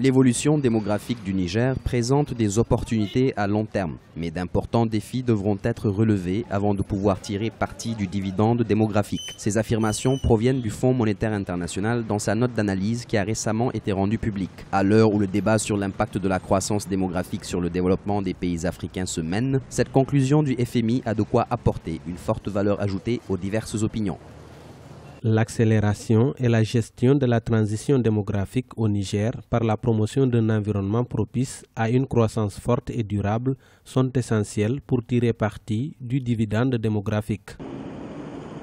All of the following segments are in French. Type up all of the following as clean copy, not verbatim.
L'évolution démographique du Niger présente des opportunités à long terme, mais d'importants défis devront être relevés avant de pouvoir tirer parti du dividende démographique. Ces affirmations proviennent du Fonds monétaire international dans sa note d'analyse qui a récemment été rendue publique. À l'heure où le débat sur l'impact de la croissance démographique sur le développement des pays africains se mène, cette conclusion du FMI a de quoi apporter une forte valeur ajoutée aux diverses opinions. L'accélération et la gestion de la transition démographique au Niger par la promotion d'un environnement propice à une croissance forte et durable sont essentielles pour tirer parti du dividende démographique.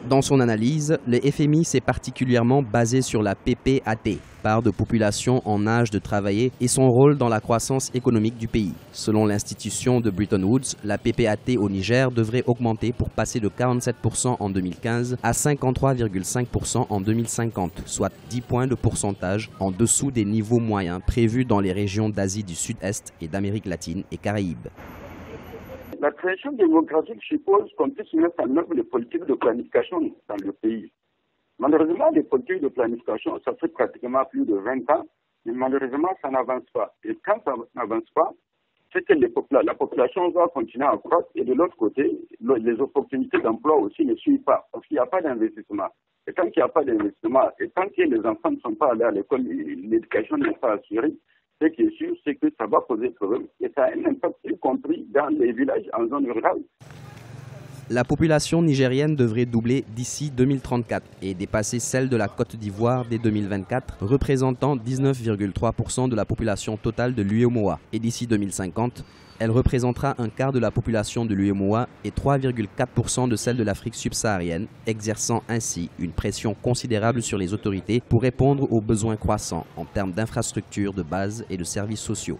Dans son analyse, le FMI s'est particulièrement basé sur la PPAT, part de population en âge de travailler, et son rôle dans la croissance économique du pays. Selon l'institution de Bretton Woods, la PPAT au Niger devrait augmenter pour passer de 47% en 2015 à 53,5% en 2050, soit 10 points de pourcentage en dessous des niveaux moyens prévus dans les régions d'Asie du Sud-Est et d'Amérique latine et Caraïbes. La transition démographique suppose qu'on puisse mettre en œuvre les politiques de planification dans le pays. Malheureusement, les politiques de planification, ça fait pratiquement plus de 20 ans, mais malheureusement, ça n'avance pas. Et quand ça n'avance pas, c'est que la population va continuer à croître et de l'autre côté, les opportunités d'emploi aussi ne suivent pas parce qu'il n'y a pas d'investissement. Et quand il n'y a pas d'investissement et tant que les enfants ne sont pas allés à l'école, l'éducation n'est pas assurée, ce qui est sûr, c'est que ça va poser problème et ça a un impact y compris dans les villages en zone rurale. La population nigérienne devrait doubler d'ici 2034 et dépasser celle de la Côte d'Ivoire dès 2024, représentant 19,3% de la population totale de l'UEMOA. Et d'ici 2050, elle représentera un quart de la population de l'UEMOA et 3,4% de celle de l'Afrique subsaharienne, exerçant ainsi une pression considérable sur les autorités pour répondre aux besoins croissants en termes d'infrastructures de base et de services sociaux.